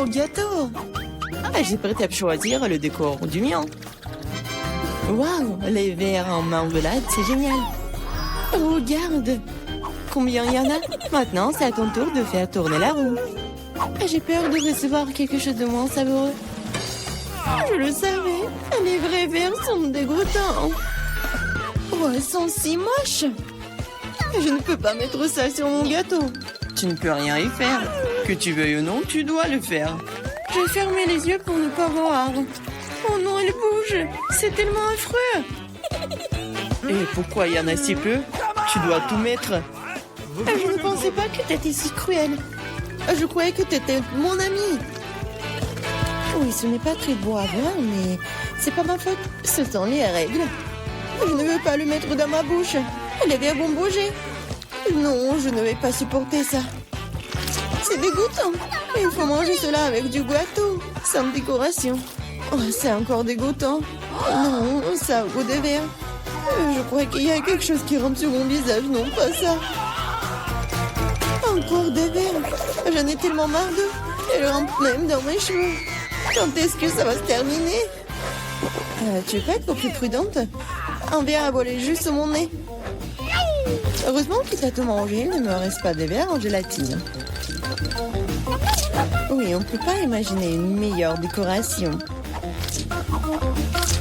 au gâteau. J'ai prêt à choisir le décor du mien. Waouh, les verres en marmelade, c'est génial. Regarde, combien il y en a. Maintenant, c'est à ton tour de faire tourner la roue. J'ai peur de recevoir quelque chose de moins savoureux. Je le savais, les vrais verres sont dégoûtants. Oh, elles sont si moches. Je ne peux pas mettre ça sur mon gâteau. Tu ne peux rien y faire. Que tu veuilles ou non, tu dois le faire. J'ai fermé les yeux pour ne pas voir. Oh non, elle bouge. C'est tellement affreux. Et pourquoi il y en a si peu? Tu dois tout mettre. Je ne pensais pas que tu étais si cruel. Je croyais que tu étais mon ami. Oui, ce n'est pas très beau à voir, mais c'est pas ma faute. Ce sont les règles. Je ne veux pas le mettre dans ma bouche. Les verres vont bouger. Non, je ne vais pas supporter ça. C'est dégoûtant. Il faut manger cela avec du gâteau, sans décoration. Oh, c'est encore dégoûtant. Non, ça a goût de verre. Je crois qu'il y a quelque chose qui rentre sur mon visage. Non, pas ça. Encore des verres. J'en ai tellement marre d'eux. Elles rentrent même dans mes cheveux. Quand est-ce que ça va se terminer? Tu veux pas être plus prudente? Un verre a volé juste sur mon nez. Heureusement que tu as tout mangé. Il ne me reste pas de verre en gélatine. Oui, on ne peut pas imaginer une meilleure décoration.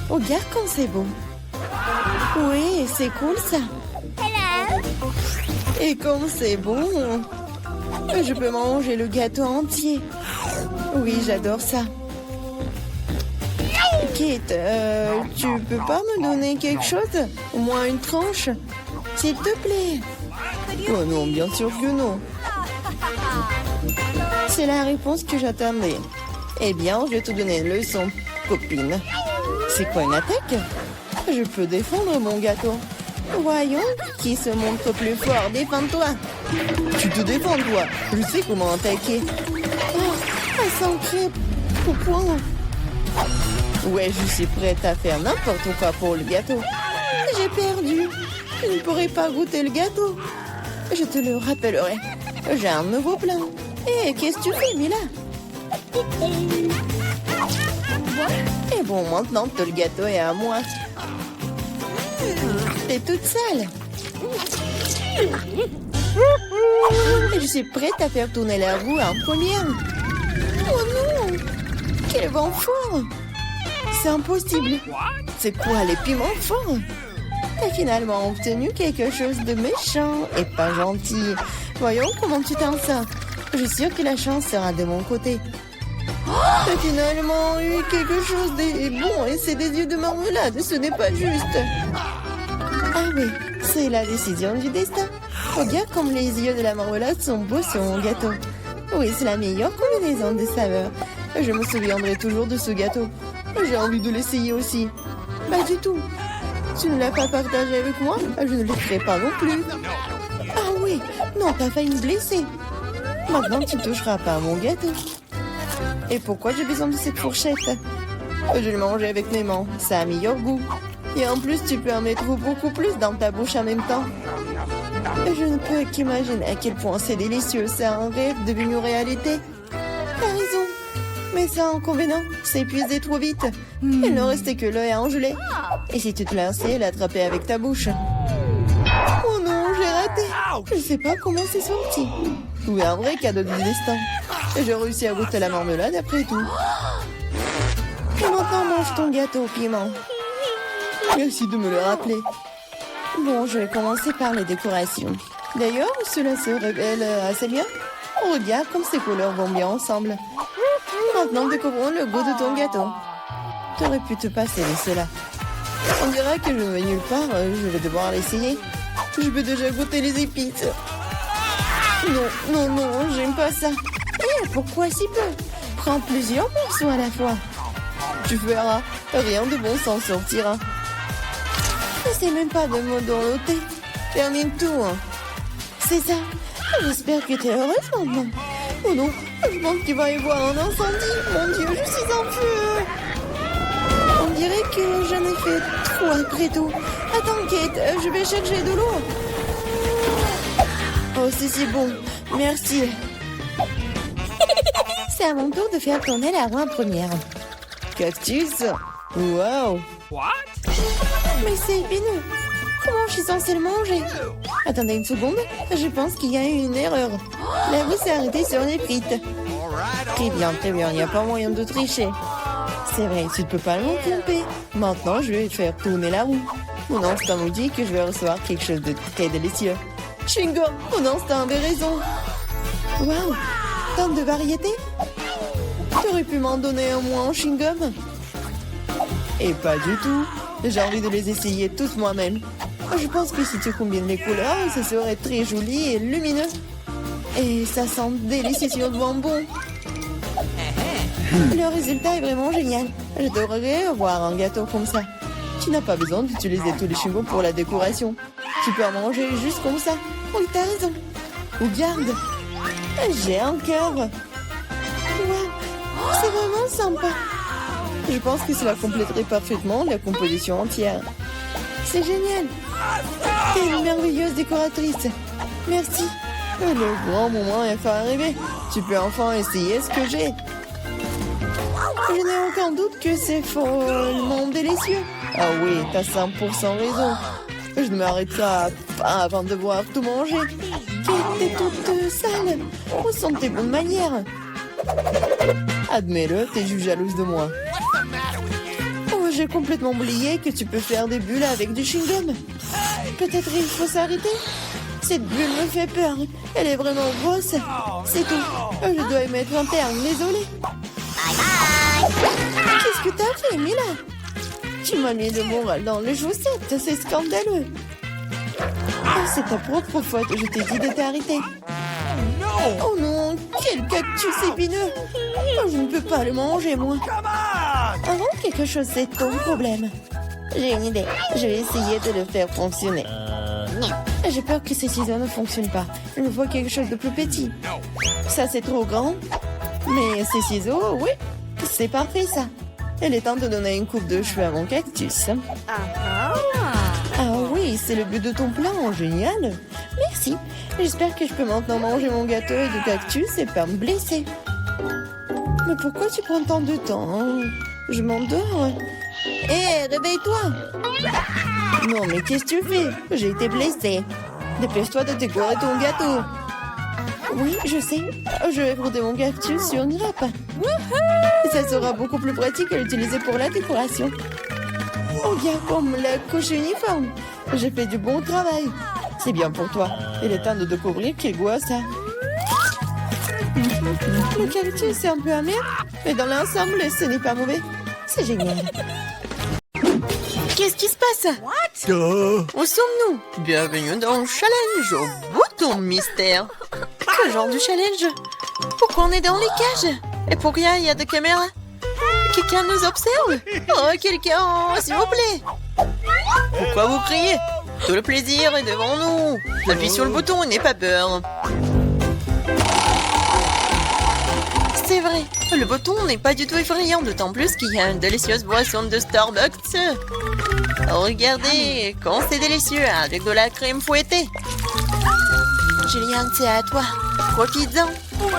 Oh, regarde comme c'est beau. Oui, c'est cool ça. Et comme c'est bon, je peux manger le gâteau entier. Oui, j'adore ça. Kate, tu peux pas me donner quelque chose? Au moins une tranche? S'il te plaît. Oh non, bien sûr que non. C'est la réponse que j'attendais. Eh bien, je vais te donner une leçon, copine. C'est quoi une attaque? Je peux défendre mon gâteau. Voyons qui se montre plus fort. Défends-toi. Tu te défends, toi. Je sais comment attaquer. Oh, un sacré au point. Ouais, je suis prête à faire n'importe quoi pour le gâteau. J'ai perdu. Je ne pourrai pas goûter le gâteau. Je te le rappellerai. J'ai un nouveau plan. Hé, qu'est-ce que tu fais, Mila? Et bon, maintenant que le gâteau est à moi. T'es toute sale. Et je suis prête à faire tourner la roue en première. Oh non! Quel vent fort! C'est impossible. C'est quoi les piments forts? T'as finalement obtenu quelque chose de méchant et pas gentil. Voyons comment tu t'en sors. Je suis sûre que la chance sera de mon côté. T'as finalement eu quelque chose de bon et c'est des yeux de marmelade. Ce n'est pas juste. Ah oui, c'est la décision du destin. Regarde comme les yeux de la marmelade sont beaux sur mon gâteau. Oui, c'est la meilleure combinaison de saveurs. Je me souviendrai toujours de ce gâteau. J'ai envie de l'essayer aussi. Pas du tout. Tu ne l'as pas partagé avec moi? Je ne le ferai pas non plus. Ah oui, non, t'as failli me blesser. Maintenant, tu ne toucheras pas à mon gâteau. Et pourquoi j'ai besoin de cette fourchette? Je vais le manger avec mes mains. Ça a meilleur goût. Et en plus, tu peux en mettre beaucoup plus dans ta bouche en même temps. Je ne peux qu'imaginer à quel point c'est délicieux. C'est un rêve devenu réalité. T'as raison. Mais ça, inconvénient, c'est épuisé trop vite. Il ne restait que l'œil à engeler. Et si tu te lançais, l'attraper avec ta bouche. Oh non, j'ai raté. Je ne sais pas comment c'est sorti. Oui, un vrai cadeau du destin. J'ai réussi à goûter la marmelade après tout. Et maintenant, mange ton gâteau au piment. Merci de me le rappeler. Bon, je vais commencer par les décorations. D'ailleurs, cela se révèle assez bien. Regarde comme ces couleurs vont bien ensemble. Maintenant, découvrons le goût de ton gâteau. Tu aurais pu te passer de cela. On dirait que je ne vais nulle part. Je vais devoir l'essayer. Je peux déjà goûter les épices. Non, j'aime pas ça. Et pourquoi si peu? Prends plusieurs morceaux à la fois. Tu verras, rien de bon s'en sortira. N'essaie même pas de me dorloter. Termine tout. Hein. C'est ça. J'espère que tu es heureuse maintenant. Oh non, je pense qu'il va y avoir un incendie. Mon Dieu, je suis en feu. On dirait que j'en ai fait trop après tout. Attends, Kate, je vais chercher de l'eau. Oh, c'est si bon. Merci. c'est à mon tour de faire tourner la roue en première. Cactus? Wow! Mais c'est épineux. Comment je suis censée le manger? Attendez une seconde, je pense qu'il y a eu une erreur. La roue s'est arrêtée sur les frites. Très bien, il n'y a pas moyen de tricher. C'est vrai, tu ne peux pas me tromper. Maintenant, je vais faire tourner la roue. Mon instinct me dit que je vais recevoir quelque chose de très délicieux. Chewing-gum, mon instinct avait raison. Waouh, tant de variétés. Tu aurais pu m'en donner un moins en chewing-gum? Et pas du tout. J'ai envie de les essayer tous moi-même. Je pense que si tu combines les couleurs, ça serait très joli et lumineux. Et ça sent délicieux sur le bonbon. Le résultat est vraiment génial. J'adorerais avoir un gâteau comme ça. Tu n'as pas besoin d'utiliser tous les chewing-gums pour la décoration. Tu peux en manger juste comme ça. Oui, t'as raison. Regarde. J'ai un cœur. Waouh, c'est vraiment sympa. Je pense que cela compléterait parfaitement la composition entière. C'est génial. T'es une merveilleuse décoratrice. Merci. Le grand moment est enfin arrivé. Tu peux enfin essayer ce que j'ai. Je n'ai aucun doute que c'est follement délicieux. Ah oui, t'as 100% raison. Je ne m'arrêterai pas avant de voir tout manger. T'es toute sale. Où sont tes bonnes manières? Admets-le, t'es juste jalouse de moi. Oh, j'ai complètement oublié que tu peux faire des bulles avec du chewing-gum. Peut-être il faut s'arrêter. Cette bulle me fait peur. Elle est vraiment grosse. C'est tout. Je dois y mettre un terme, désolée. Qu'est-ce que t'as fait, Mila? Tu m'as mis le moral dans les chaussettes. C'est scandaleux. Oh, c'est ta propre faute. Je t'ai dit de t'arrêter. Oh non, quel cactus épineux. Oh, je ne peux pas le manger, moi. Avant quelque chose, c'est ton problème. J'ai une idée. Je vais essayer de le faire fonctionner. J'ai peur que ces ciseaux ne fonctionnent pas. Je vois quelque chose de plus petit. Ça, c'est trop grand. Mais ces ciseaux, oui, c'est parfait, ça. Il est temps de donner une coupe de cheveux à mon cactus. Ah oui, c'est le but de ton plan. Génial. Merci. J'espère que je peux maintenant manger mon gâteau et du cactus et pas me blesser. Mais pourquoi tu prends tant de temps, hein? Je m'endors. Hé, réveille-toi. Non, mais qu'est-ce que tu fais? J'ai été blessée. Dépêche-toi de décorer ton gâteau. Oui, je sais. Je vais frotter mon cactus sur une râpe. Ça sera beaucoup plus pratique à l'utiliser pour la décoration. Regarde comme la coche uniforme. J'ai fait du bon travail. C'est bien pour toi. Il est temps de découvrir quel goût a ça. Le cactus est un peu amer, mais dans l'ensemble, ce n'est pas mauvais. C'est génial. Qu'est-ce qui se passe? Où sommes-nous? Bienvenue dans le challenge au bouton mystère. Quel genre de challenge? Pourquoi on est dans les cages? Et pourquoi il y a des caméras? Quelqu'un nous observe? Oh, quelqu'un, s'il vous plaît. Pourquoi vous criez? Tout le plaisir est devant nous. Appuie sur le bouton et n'aie pas peur. C'est vrai, le bouton n'est pas du tout effrayant, d'autant plus qu'il y a une délicieuse boisson de Starbucks. Oh, regardez, quand c'est délicieux, avec de la crème fouettée. Julian, c'est à toi. Profites-en.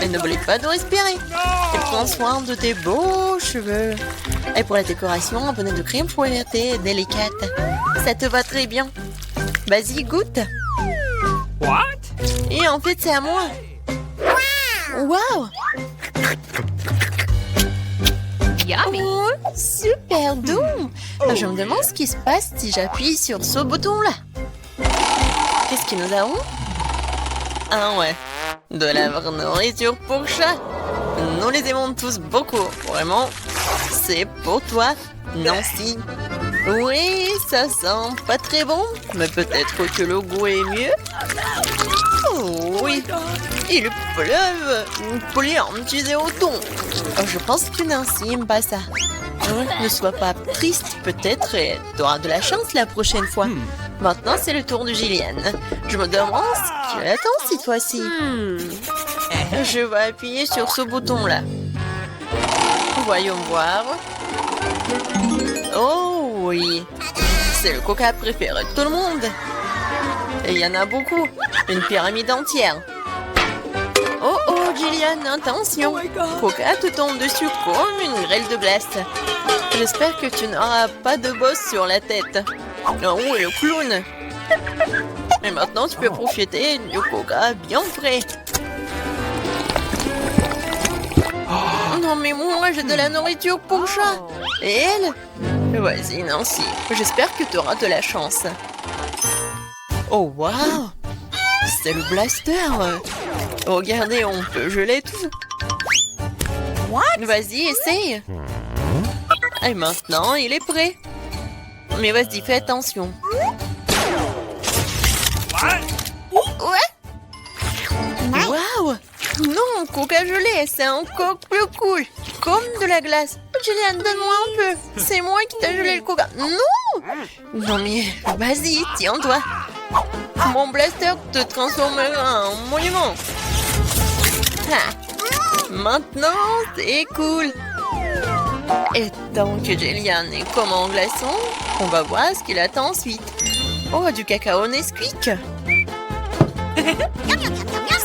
Et n'oublie pas de respirer. Et prends soin de tes beaux cheveux. Et pour la décoration, un bonnet de crème fouettée délicate. Ça te va très bien. Vas-y, goûte. What? Et en fait, c'est à moi. Waouh! Yummy. Oh, super doux. Je me demande ce qui se passe si j'appuie sur ce bouton-là. Qu'est-ce que nous avons? Ah ouais, de la vraie nourriture pour chat. Nous les aimons tous beaucoup. Vraiment, c'est pour toi, Nancy. Oui, ça sent pas très bon, mais peut-être que le goût est mieux. Oh oui, il pleuve. Plein de zéro-ton. Je pense que Nancy n'aime pas ça. Ne sois pas triste, peut-être, et tu auras de la chance la prochaine fois. Maintenant, c'est le tour de Gillian. Je me demande ce qu'elle attend cette fois-ci. Je vais appuyer sur ce bouton-là. Voyons voir. Oh oui, c'est le coca préféré de tout le monde. Et il y en a beaucoup. Une pyramide entière. Oh oh, Jillian, attention. Coca te tombe dessus comme une grêle de glace. J'espère que tu n'auras pas de bosse sur la tête. Oh, et le clown. Et maintenant, tu peux profiter du Coca bien frais. Non, mais moi, j'ai de la nourriture pour chat. Et elle? Vas-y, Nancy. J'espère que tu auras de la chance. Oh, waouh! C'est le blaster! Regardez, on peut geler tout. Vas-y, essaye. Et maintenant, il est prêt. Mais vas-y, fais attention. Ouais? Waouh! Non, Coca gelé, c'est encore plus cool. Comme de la glace. Jillian, donne-moi un peu. C'est moi qui t'ai gelé le Coca. Non! Non mais, vas-y, tiens-toi. Mon blaster te transformera en monument. Ah. Maintenant, c'est cool. Et tant que Jillian est comme en glaçon, on va voir ce qu'il attend ensuite. Oh, du cacao Nesquik.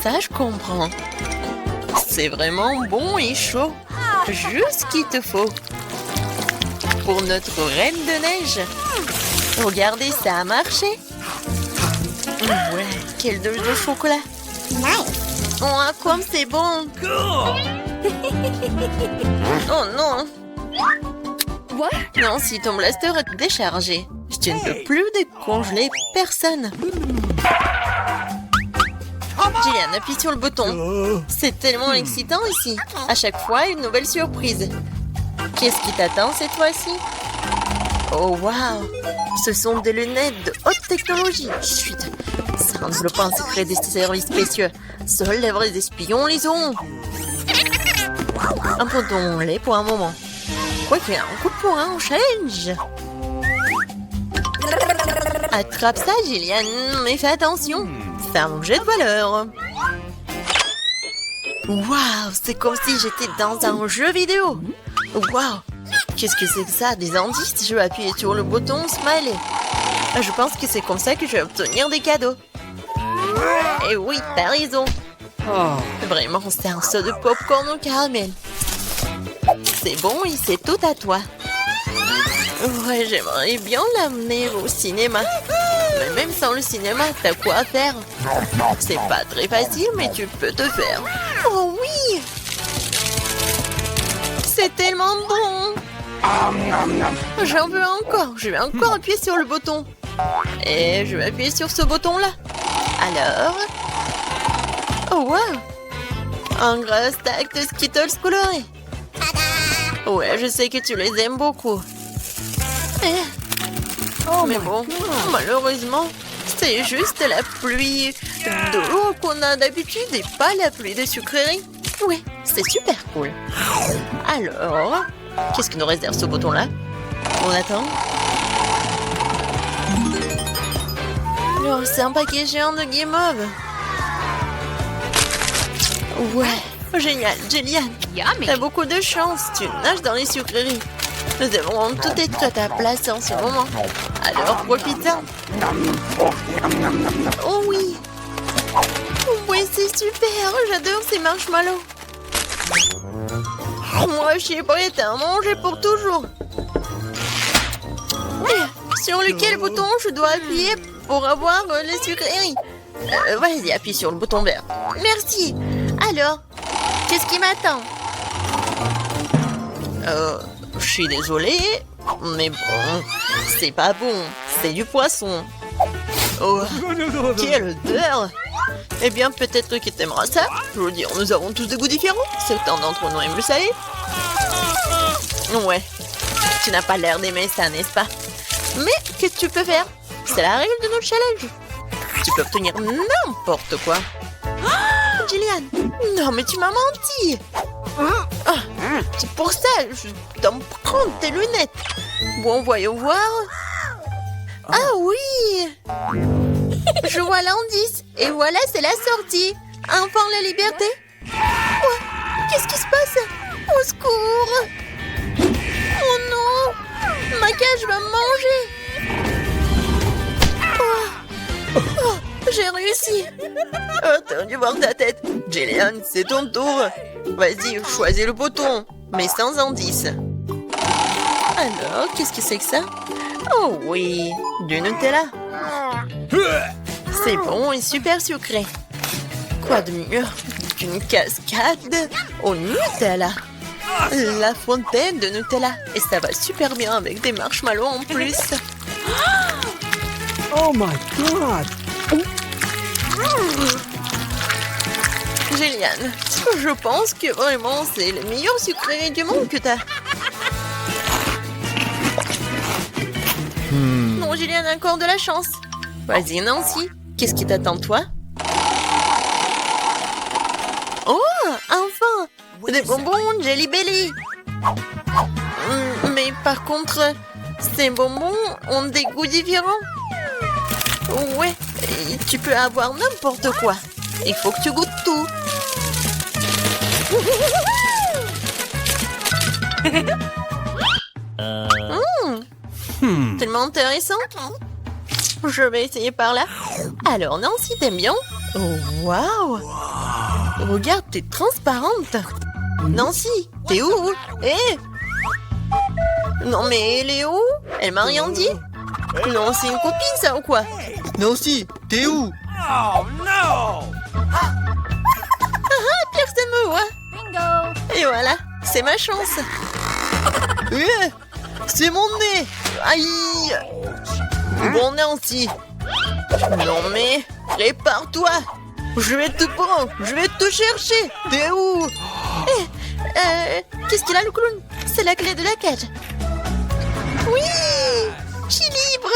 Ça, je comprends. C'est vraiment bon et chaud. Juste ce qu'il te faut. Pour notre reine de neige. Regardez, ça a marché. Ouais, quelle douche de chocolat. Oh, comme c'est bon. Oh non. Non, si ton blaster est déchargé, je ne peux plus décongeler personne. Jillian, appuie sur le bouton. C'est tellement excitant ici. À chaque fois, une nouvelle surprise. Qu'est-ce qui t'attend cette fois-ci? Oh, waouh! Ce sont des lunettes de haute technologie. Chut! Ça ne développe pas un secret des services spéciaux. Seuls les vrais espions les auront. Imposons-les pour un moment. Quoique, un coup de poing au challenge. Attrape ça, Jillian, mais fais attention. C'est un objet de valeur. Waouh, c'est comme si j'étais dans un jeu vidéo. Waouh, qu'est-ce que c'est que ça? Des indices? Je vais appuyer sur le bouton Smiley. Je pense que c'est comme ça que je vais obtenir des cadeaux. Et oui, t'as raison. Vraiment, c'est un saut de popcorn au caramel. C'est bon et c'est tout à toi. Ouais, j'aimerais bien l'amener au cinéma. Mais même sans le cinéma, t'as quoi faire? C'est pas très facile, mais tu peux te faire. Oh oui! C'est tellement bon! J'en veux encore. Je vais encore appuyer sur le bouton. Et je vais appuyer sur ce bouton-là. Alors... Oh, wow! Un gros stack de Skittles colorés. Ouais, je sais que tu les aimes beaucoup. Mais bon, malheureusement, c'est juste la pluie d'eau qu'on a d'habitude et pas la pluie de sucreries. Oui, c'est super cool. Alors, qu'est-ce qui nous réserve ce bouton-là? On attend. Oh, c'est un paquet géant de guimauve. Ouais, génial, Jillian. Yummy. T'as beaucoup de chance, tu nages dans les sucreries. Nous avons tout et tout à ta place en ce moment. Alors profite-en. Oh oui. Oui, c'est super. J'adore ces marshmallows. Moi, je suis prête à en manger pour toujours. Sur lequel bouton je dois appuyer pour avoir les sucreries? Vas-y, appuie sur le bouton vert. Merci. Alors, qu'est-ce qui m'attend? Je suis désolée, mais bon, c'est pas bon. C'est du poisson. Oh, quelle odeur! Eh bien, peut-être que t'aimeras ça. Je veux dire, nous avons tous des goûts différents. Certains d'entre nous aiment le salé. Ouais, tu n'as pas l'air d'aimer ça, n'est-ce pas? Mais qu'est-ce que tu peux faire? C'est la règle de notre challenge. Tu peux obtenir n'importe quoi. Oh, Jillian, non mais tu m'as menti. C'est pour ça, je dois me prendre tes lunettes. Bon, voyons voir. Ah oui! Je vois l'indice. Et voilà, c'est la sortie. Enfin, la liberté. Quoi? Qu'est-ce qui se passe? Au secours! Oh non! Ma cage va me manger. Oh, J'ai réussi. Oh, t'as dû voir ta tête. Jillian, c'est ton tour. Vas-y, choisis le bouton, mais sans indice. Alors, qu'est-ce que c'est que ça? Oh oui, du Nutella. C'est bon et super sucré. Quoi de mieux qu'une cascade au Nutella? La fontaine de Nutella. Et ça va super bien avec des marshmallows en plus. Oh my god! Jillian, je pense que vraiment c'est le meilleur sucré du monde que t'as. Non, Jillian a encore de la chance. Vas-y, Nancy, qu'est-ce qui t'attend, toi? Oh, enfin! Des bonbons Jelly Belly. Mais par contre, ces bonbons ont des goûts différents. Ouais, et tu peux avoir n'importe quoi. Il faut que tu goûtes tout. Tellement intéressant. Je vais essayer par là. Alors Nancy, t'aimes bien? Oh, waouh! Regarde, t'es transparente. Nancy, t'es où? Eh! Non mais elle est où? Elle m'a rien dit? Non, c'est une copine ça ou quoi? Nancy, t'es où? Oh no! Personne me voit. Bingo! Et voilà, c'est ma chance. C'est mon nez. Aïe. Bon Nancy. Non mais, répare-toi. Je vais te prendre, je vais te chercher. T'es où? Qu'est-ce qu'il a le clown? C'est la clé de la cage. Oui, je suis libre.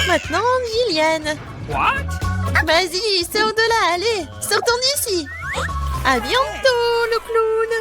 Maintenant, Jillian. What? Vas-y, sors de là, allez, sortons d'ici. À bientôt, le clown.